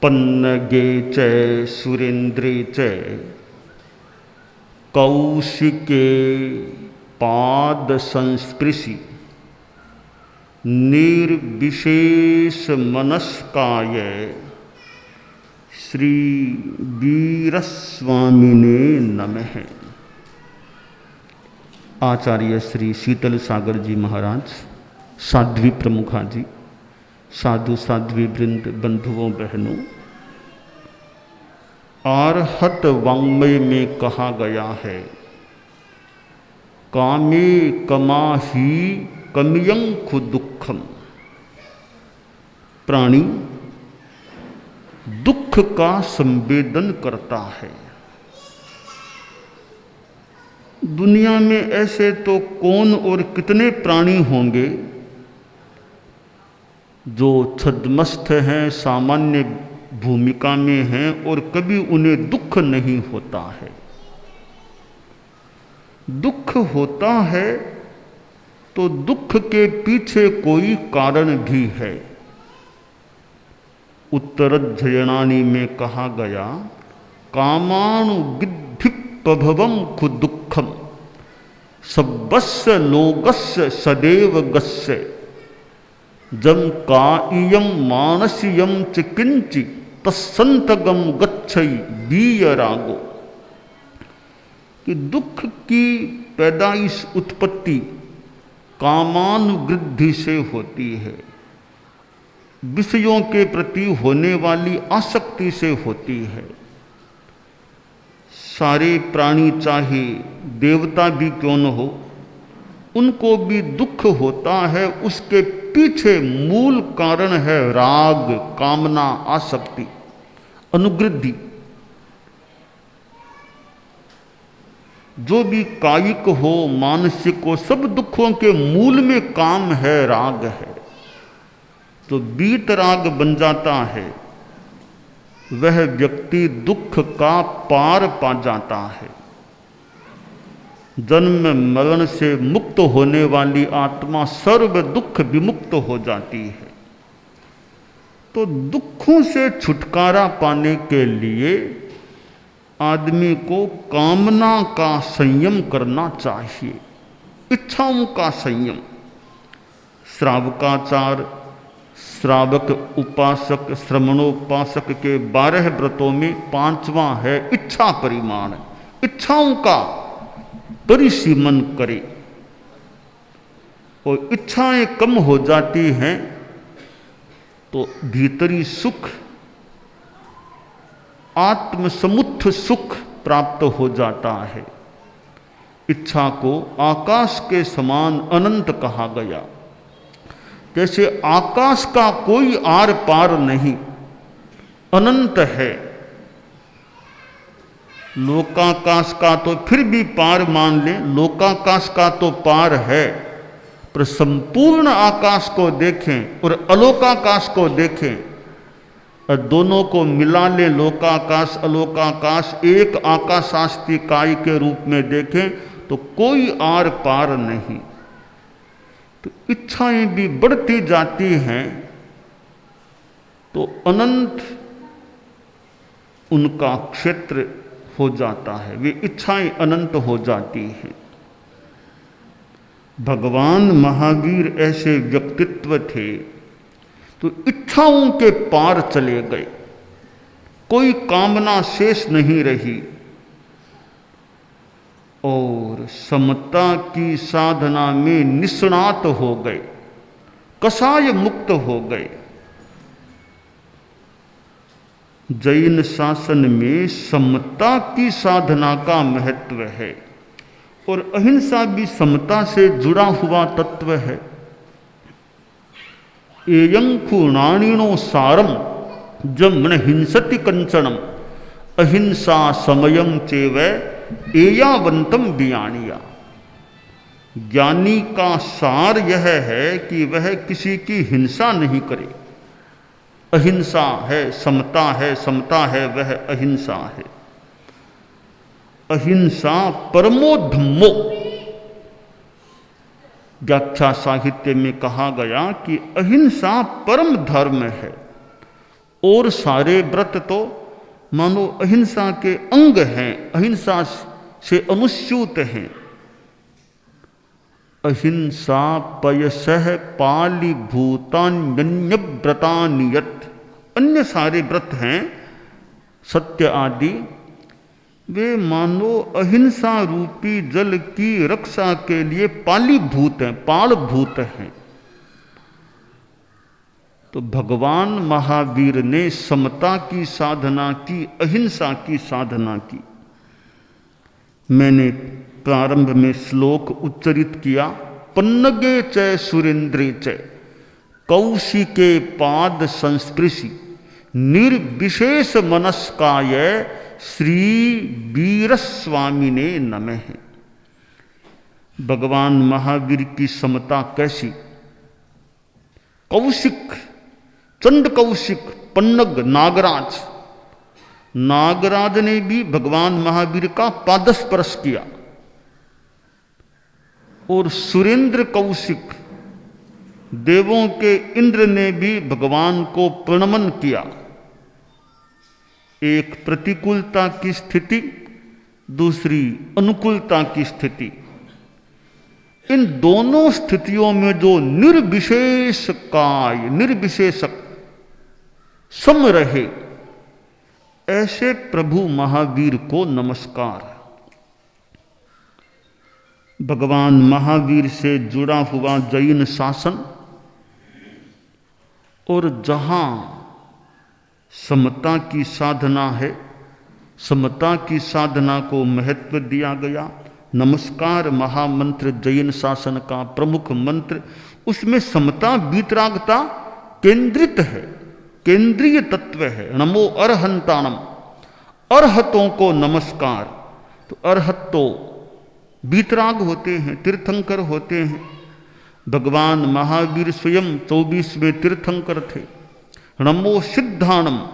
पन्नगे च सुरेन्द्रे च कौशिके पाद संस्पृशि निर्विशेष मनस्काय श्री वीरस्वामिने नमः। आचार्य श्री शीतल सागर जी महाराज, साध्वी प्रमुखा जी, साधु साध्वी वृंद, बंधुओं बहनों, आर्हत वाङ्मय में कहा गया है, कामे कमाही कमियंखु दुखम। प्राणी दुख का संवेदन करता है। दुनिया में ऐसे तो कौन और कितने प्राणी होंगे जो छद्मस्थ हैं, सामान्य भूमिका में हैं और कभी उन्हें दुख नहीं होता है। दुख होता है तो दुख के पीछे कोई कारण भी है। उत्तरध्ययनानि में कहा गया, कामानुगिद्धिप्रभवं खु दुःखम सब्बस्य लोकस्य सदैव गस्य जम काइयम मानसियम च किंचि तस्संतगम गच्छई वीयरागो। कि दुख की पैदाइश, उत्पत्ति कामानुवृद्धि से होती है, विषयों के प्रति होने वाली आसक्ति से होती है। सारे प्राणी चाहे देवता भी क्यों न हो, उनको भी दुख होता है। उसके पीछे मूल कारण है राग, कामना, आसक्ति, अनुवृद्धि। जो भी कायिक हो, मानसिक हो, सब दुखों के मूल में काम है, राग है। तो बीत राग बन जाता है, वह व्यक्ति दुख का पार पा जाता है। जन्म मरण से मुक्त होने वाली आत्मा सर्व दुख विमुक्त हो जाती है। तो दुखों से छुटकारा पाने के लिए आदमी को कामना का संयम करना चाहिए, इच्छाओं का संयम। श्रावकाचार, श्रावक उपासक, श्रमणोपासक के 12 व्रतों में 5वां है इच्छा परिमाण। इच्छाओं का परिसीमन करे और इच्छाएं कम हो जाती हैं तो भीतरी सुख, आत्मसमुत्थ सुख प्राप्त हो जाता है। इच्छा को आकाश के समान अनंत कहा गया। जैसे आकाश का कोई आर पार नहीं, अनंत है। लोकाकाश का तो फिर भी पार मान लें, लोकाकाश का तो पार है, पर संपूर्ण आकाश को देखें और अलोकाकाश को देखें और दोनों को मिला लें, लोकाकाश अलोकाकाश एक आकाशास्ती काय के रूप में देखें तो कोई आर पार नहीं। तो इच्छाएं भी बढ़ती जाती हैं तो अनंत उनका क्षेत्र हो जाता है, वे इच्छाएं अनंत हो जाती हैं। भगवान महावीर ऐसे व्यक्तित्व थे तो इच्छाओं के पार चले गए, कोई कामना शेष नहीं रही और समता की साधना में निष्णात हो गए, कषाय मुक्त हो गए। जैन शासन में समता की साधना का महत्व है और अहिंसा भी समता से जुड़ा हुआ तत्व है। एयं खुणाणिनो सारम जम्न हिंसति कंचनम अहिंसा समयं चेव एयावंतम ज्ञानिया। ज्ञानी का सार यह है कि वह किसी की हिंसा नहीं करे। अहिंसा है, समता है, समता है वह अहिंसा है। अहिंसा परमो धम्मो। व्याख्या साहित्य में कहा गया कि अहिंसा परम धर्म है और सारे व्रत तो मानो अहिंसा के अंग हैं, अहिंसा से अनुस्यूत हैं। अहिंसा पयसह पाली भूतान्य व्रतानियत, अन्य सारे व्रत हैं सत्य आदि, वे मानो अहिंसा रूपी जल की रक्षा के लिए पालीभूत हैं, पालभूत हैं। तो भगवान महावीर ने समता की साधना की, अहिंसा की साधना की। मैंने प्रारंभ में श्लोक उच्चरित किया, पन्नगे च सुरेंद्रे च कौशिके पाद संस्पृशि निर्विशेष मनस्काय श्री वीर स्वामी ने नमः। भगवान महावीर की समता कैसी? कौशिक, चंड कौशिक, पन्नग नागराज, नागराज ने भी भगवान महावीर का पादस्पर्श किया। और सुरेंद्र कौशिक, देवों के इंद्र ने भी भगवान को प्रणमन किया। एक प्रतिकूलता की स्थिति, दूसरी अनुकूलता की स्थिति, इन दोनों स्थितियों में जो निर्विशेष काय, निर्विशेषक सम रहे, ऐसे प्रभु महावीर को नमस्कार। भगवान महावीर से जुड़ा हुआ जैन शासन और जहां समता की साधना है, समता की साधना को महत्व दिया गया। नमस्कार महामंत्र जैन शासन का प्रमुख मंत्र, उसमें समता वीतरागता केंद्रित है, केंद्रीय तत्व है। नमो अरहंताणम, अरहतों को नमस्कार। तो अरहत तो वीतराग होते हैं, तीर्थंकर होते हैं। भगवान महावीर स्वयं 24वें तीर्थंकर थे। नमो सिद्धाणम,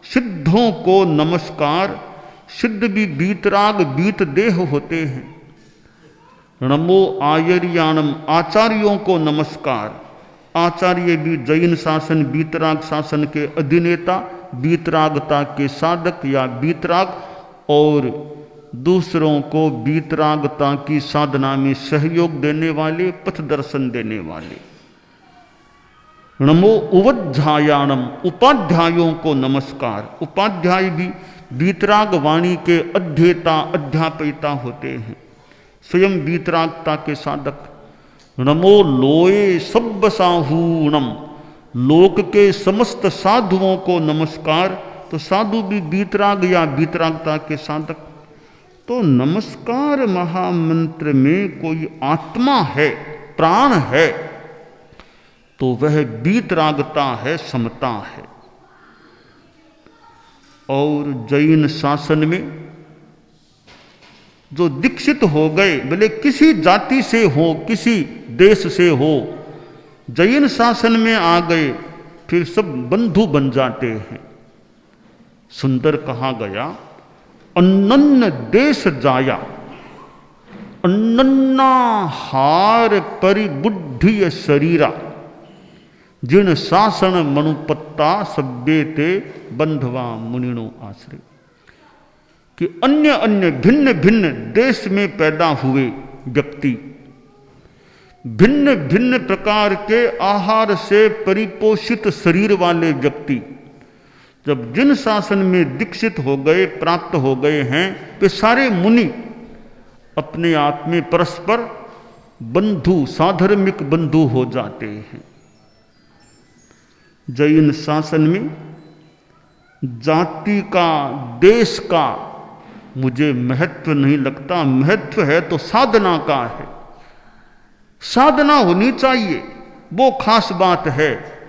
सिद्धों को नमस्कार। सिद्ध भी वीतराग वीत देह होते हैं। नमो आयर्याणम, आचार्यों को नमस्कार। आचार्य भी जैन शासन वीतराग शासन के अधिनेता, वीतरागता के साधक या वीतराग और दूसरों को वीतरागता की साधना में सहयोग देने वाले, पथ दर्शन देने वाले। नमो उवध्यायाणम, उपाध्यायों को नमस्कार। उपाध्याय भी वीतराग वाणी के अध्येता, अध्यापयिता होते हैं, स्वयं वीतरागता के साधक। नमो लोए सब साहूणम, लोक के समस्त साधुओं को नमस्कार। तो साधु भी वीतराग या वीतरागता के साधक। तो नमस्कार महामंत्र में कोई आत्मा है, प्राण है, तो वह वीतरागता है, समता है। और जैन शासन में जो दीक्षित हो गए, भले किसी जाति से हो, किसी देश से हो, जैन शासन में आ गए, फिर सब बंधु बन जाते हैं। सुंदर कहा गया, अन्नन्न देश जाया, अन्नन्ना हार परिबुद्धि शरीरा, जिन शासन मनुपत्ता सभ्ये ते बंधवा मुनिनो आश्रय। कि अन्य अन्य भिन्न भिन्न देश में पैदा हुए व्यक्ति, भिन्न भिन्न प्रकार के आहार से परिपोषित शरीर वाले व्यक्ति, जब जिन शासन में दीक्षित हो गए, प्राप्त हो गए हैं, वे सारे मुनि अपने आप में परस्पर बंधु, साधर्मिक बंधु हो जाते हैं। जैन शासन में जाति का, देश का मुझे महत्व नहीं लगता। महत्व है तो साधना का है। साधना होनी चाहिए, वो खास बात है।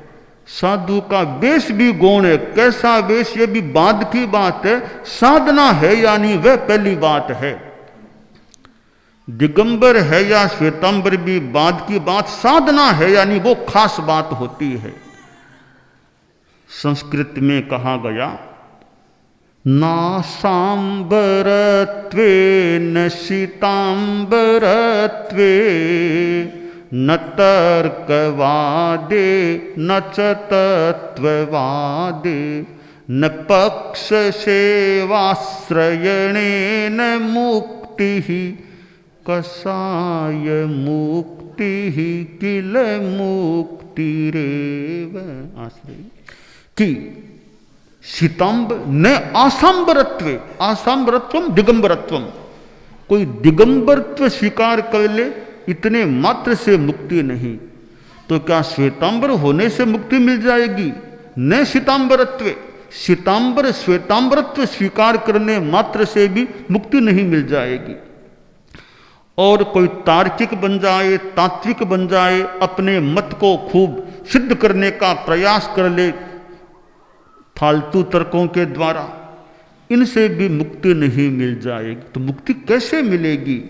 साधु का वेश भी गौण है, कैसा वेश ये भी बाद की बात है। साधना है यानी वह पहली बात है। दिगंबर है या श्वेतांबर भी बाद की बात, साधना है यानी वो खास बात होती है। संस्कृत में कहा गया, नासांबरत्वे न शीतांबरत्वे न तर्कवादे न च तत्त्ववादे न पक्ष सेवाश्रयणेन मुक्तिः कसाय मुक्तिः किल मुक्तिरेव। आश्रय कि शीतांब न आसाम्बरत्वे, आसाम्बरत्वम दिगंबरत्वम, कोई दिगंबरत्व स्वीकार कर ले इतने मात्र से मुक्ति नहीं, तो क्या श्वेतांबर होने से मुक्ति मिल जाएगी? न शीतांबरत्वे, शीतांबर श्वेतांबरत्व स्वीकार करने मात्र से भी मुक्ति नहीं मिल जाएगी। और कोई तार्किक बन जाए, तात्विक बन जाए, अपने मत को खूब सिद्ध करने का प्रयास कर ले फालतू तर्कों के द्वारा, इनसे भी मुक्ति नहीं मिल जाएगी। तो मुक्ति कैसे मिलेगी?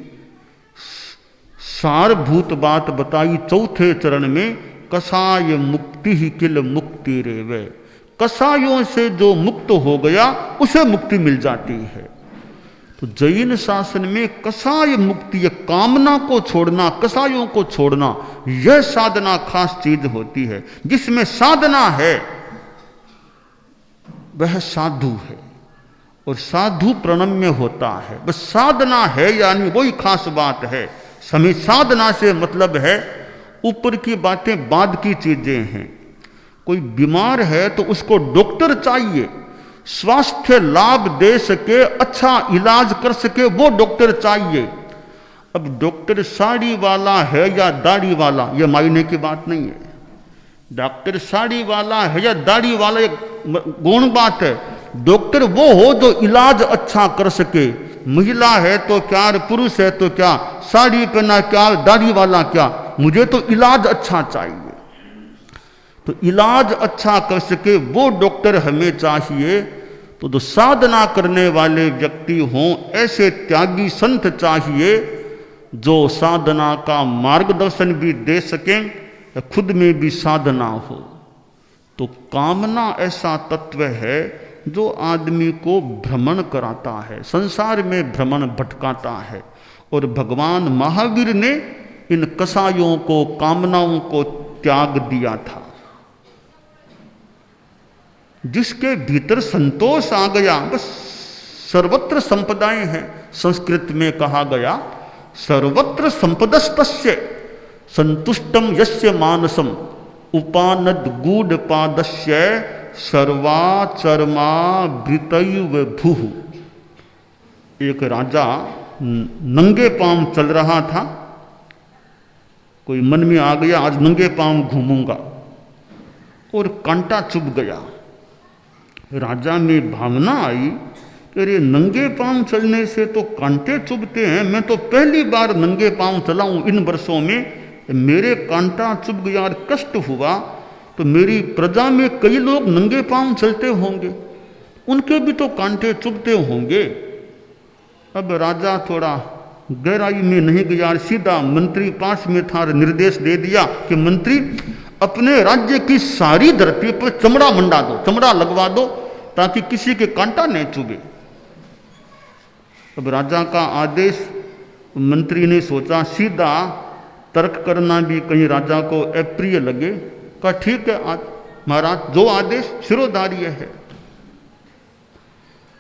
सारभूत बात बताई चौथे चरण में, कसाय मुक्ति ही किल मुक्ति रेवे। कसायों से जो मुक्त हो गया उसे मुक्ति मिल जाती है। तो जैन शासन में कसाय मुक्ति, कामना को छोड़ना, कसायों को छोड़ना, यह साधना खास चीज होती है। जिसमें साधना है वह साधु है, और साधु प्रणम्य होता है। बस साधना है यानी वही खास बात है। समय साधना से मतलब है ऊपर की बातें बाद की चीजें हैं। कोई बीमार है तो उसको डॉक्टर चाहिए, स्वास्थ्य लाभ दे सके, अच्छा इलाज कर सके, वो डॉक्टर चाहिए। अब डॉक्टर साड़ी वाला है या दाढ़ी वाला, यह मायने की बात नहीं है। डॉक्टर साड़ी वाला है या दाढ़ी वाला एक गौण बात है। डॉक्टर वो हो जो इलाज अच्छा कर सके। महिला है तो क्या, पुरुष है तो क्या, साड़ी पहना क्या, दाढ़ी वाला क्या, मुझे तो इलाज अच्छा चाहिए। तो इलाज अच्छा कर सके वो डॉक्टर हमें चाहिए। तो जो साधना करने वाले व्यक्ति हों, ऐसे त्यागी संत चाहिए जो साधना का मार्गदर्शन भी दे सकें, खुद में भी साधना हो। तो कामना ऐसा तत्व है जो आदमी को भ्रमण कराता है, संसार में भ्रमण भटकाता है। और भगवान महावीर ने इन कसायों को, कामनाओं को त्याग दिया था। जिसके भीतर संतोष आ गया, बस सर्वत्र संपदाएं हैं। संस्कृत में कहा गया, सर्वत्र संपदस्तस्य संतुष्टम यस्य मानसम उपानद गूढ़ पादस्य सर्वाचरमा वृतैव भूः। एक राजा नंगे पांव चल रहा था। कोई मन में आ गया आज नंगे पांव घूमूंगा, और कांटा चुभ गया। राजा में भावना आई कि अरे नंगे पांव चलने से तो कांटे चुभते हैं, मैं तो पहली बार नंगे पांव चला हूं इन वर्षों में, मेरे कांटा चुभ गया और कष्ट हुआ, तो मेरी प्रजा में कई लोग नंगे पांव चलते होंगे, उनके भी तो कांटे चुभते होंगे। अब राजा थोड़ा गहराई में नहीं गया, सीधा मंत्री पास में था, निर्देश दे दिया कि मंत्री अपने राज्य की सारी धरती पर चमड़ा मंडा दो, चमड़ा लगवा दो, ताकि किसी के कांटा नहीं चुभे। अब राजा का आदेश, मंत्री ने सोचा सीधा तर्क करना भी कहीं राजा को अप्रिय लगे, कहा ठीक है महाराज, जो आदेश शिरोधार्य है।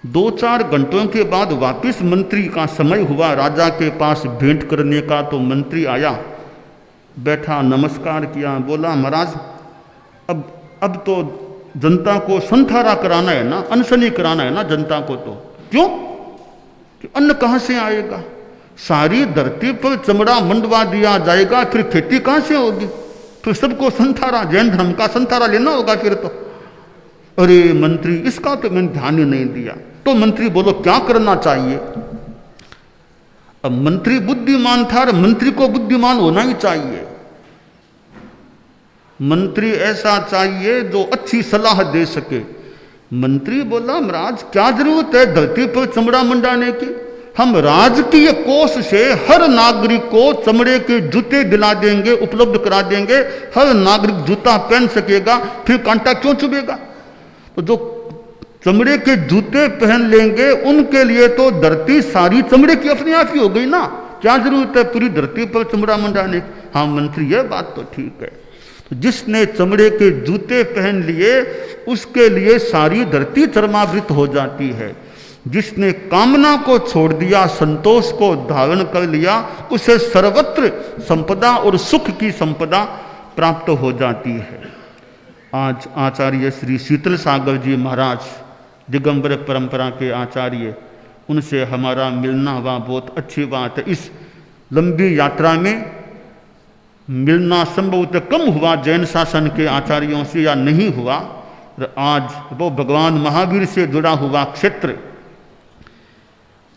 2-4 घंटों के बाद वापिस मंत्री का समय हुआ राजा के पास भेंट करने का। तो मंत्री आया, बैठा, नमस्कार किया, बोला महाराज अब तो जनता को संथारा कराना है ना, अनशनी कराना है ना जनता को। तो क्यों कि अन्न कहां से आएगा? सारी धरती पर चमड़ा मंडवा दिया जाएगा, फिर खेती कहां से होगी? फिर सबको संथारा, जैन धर्म का संथारा लेना होगा फिर तो। अरे मंत्री, इसका तो मैंने ध्यान ही नहीं दिया। तो मंत्री बोलो क्या करना चाहिए? अब मंत्री बुद्धिमान था, मंत्री को बुद्धिमान होना ही चाहिए। मंत्री ऐसा चाहिए जो अच्छी सलाह दे सके। मंत्री बोला महाराज क्या जरूरत है धरती पर चमड़ा मंडाने की? हम राजकीय कोष से हर नागरिक को चमड़े के जूते दिला देंगे, उपलब्ध करा देंगे, हर नागरिक जूता पहन सकेगा, फिर कांटा क्यों चुभेगा? तो जो चमड़े के जूते पहन लेंगे उनके लिए तो धरती सारी चमड़े की अपने आप ही हो गई ना। क्या जरूरत है पूरी धरती पर चमड़ा मंडाने की? हाँ मंत्री, यह बात तो ठीक है। तो जिसने चमड़े के जूते पहन लिए उसके लिए सारी धरती चर्मावृत हो जाती है। जिसने कामना को छोड़ दिया, संतोष को धारण कर लिया, उसे सर्वत्र संपदा और सुख की संपदा प्राप्त हो जाती है। आज आचार्य श्री शीतल सागर जी महाराज, दिगंबर परंपरा के आचार्य, उनसे हमारा मिलना हुआ, बहुत अच्छी बात है। इस लंबी यात्रा में मिलना संभवतः कम हुआ जैन शासन के आचार्यों से, या नहीं हुआ। आज वो भगवान महावीर से जुड़ा हुआ क्षेत्र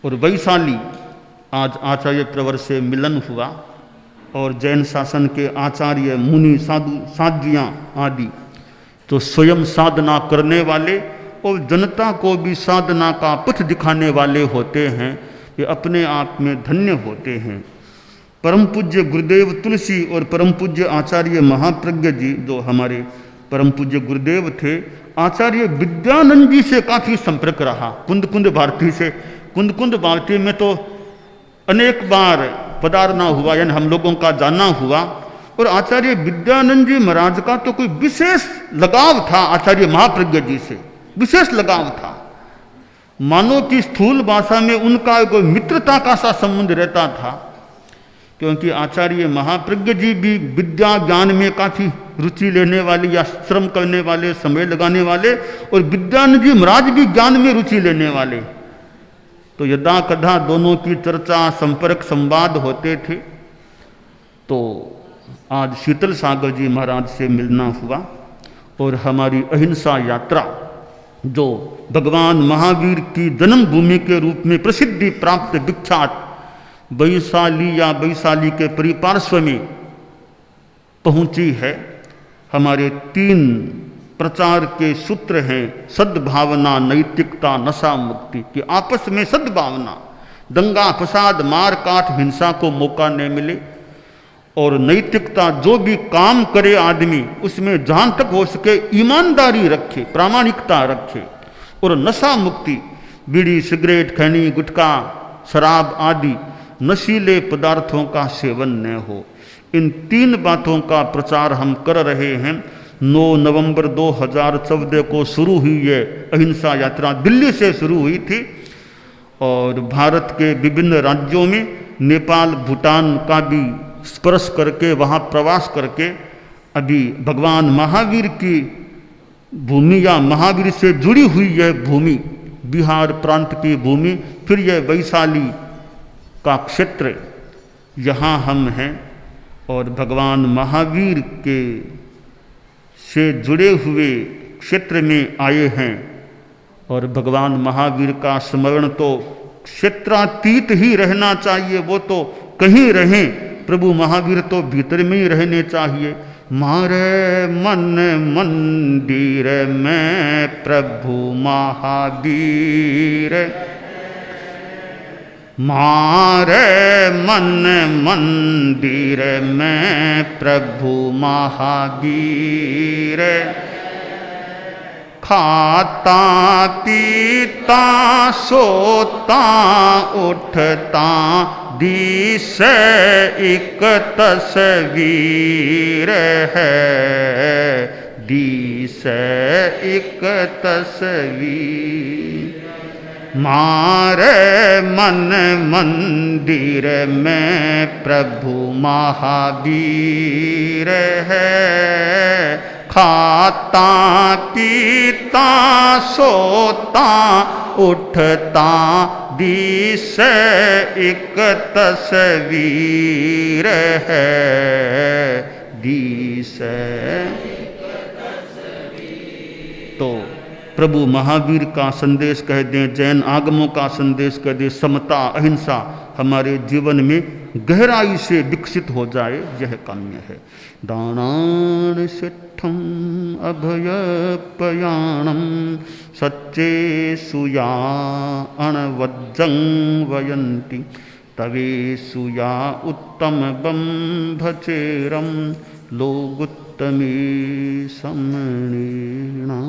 और वैशाली, आज आचार्य प्रवर से मिलन हुआ और जैन शासन के आचार्य, मुनि, साधु, साध्वियाँ आदि तो स्वयं साधना करने वाले और जनता को भी साधना का पथ दिखाने वाले होते हैं, ये अपने आप में धन्य होते हैं। परम पूज्य गुरुदेव तुलसी और परम पूज्य आचार्य महाप्रज्ञ जी, जो हमारे परम पूज्य गुरुदेव थे, आचार्य विद्यानंद जी से काफ़ी संपर्क रहा, कुंद कुंद भारती से। कुंद कुंद भारती में तो अनेक बार पधारना हुआ, यानी हम लोगों का जाना हुआ। और आचार्य विद्यानंद जी महाराज का तो कोई विशेष लगाव था आचार्य महाप्रज्ञ जी से, विशेष लगाव था। मानो कि स्थूल भाषा में उनका कोई मित्रता का सा संबंध रहता था, क्योंकि आचार्य महाप्रज्ञ जी भी विद्या ज्ञान में काफ़ी रुचि लेने वाले या श्रम करने वाले, समय लगाने वाले, और विद्यानंद जी महाराज भी ज्ञान में रुचि लेने वाले। तो यदा कदा दोनों की चर्चा, संपर्क, संवाद होते थे। तो आज शीतल सागर जी महाराज से मिलना हुआ और हमारी अहिंसा यात्रा, जो भगवान महावीर की जन्मभूमि के रूप में प्रसिद्धि प्राप्त विख्यात वैशाली या वैशाली के परिपार्श्व में पहुंची है। हमारे 3 प्रचार के सूत्र हैं, सद्भावना, नैतिकता, नशा मुक्ति, कि आपस में सद्भावना, दंगा फसाद, मार काट, हिंसा को मौका न मिले। और नैतिकता, जो भी काम करे आदमी उसमें जहां तक हो सके ईमानदारी रखे, प्रामाणिकता रखे। और नशा मुक्ति, बीड़ी, सिगरेट, खैनी, गुटखा, शराब आदि नशीले पदार्थों का सेवन न हो। इन 3 बातों का प्रचार हम कर रहे हैं। 9 नवंबर 2014 को शुरू हुई ये अहिंसा यात्रा, दिल्ली से शुरू हुई थी और भारत के विभिन्न राज्यों में, नेपाल, भूटान का भी स्पर्श करके, वहाँ प्रवास करके, अभी भगवान महावीर की भूमि या महावीर से जुड़ी हुई यह भूमि, बिहार प्रांत की भूमि, फिर यह वैशाली का क्षेत्र, यहाँ हम हैं और भगवान महावीर के से जुड़े हुए क्षेत्र में आए हैं। और भगवान महावीर का स्मरण तो क्षेत्रातीत ही रहना चाहिए, वो तो कहीं रहें, प्रभु महावीर तो भीतर में ही रहने चाहिए। मारे मन मंदिर में प्रभु महावीर, मारे मन मंदिर में प्रभु महावीर, खाता पीता सोता उठता दिस एक तस्वीर है, दिस एक तस्वीर। मारे मन मंदिर में प्रभु महावीर है, खाता पीता सोता उठता दिस एक तस्वीर है, दिस। तो प्रभु महावीर का संदेश कह दें, जैन आगमों का संदेश कह दें, समता, अहिंसा हमारे जीवन में गहराई से विकसित हो जाए, यह काम्य है। दानान सिद्धम अभयपयाणम सच्चे सुया अणवज्जं वयन्ति तवे सुया उत्तम बंभचेरम लोगुत्तमे समणेना।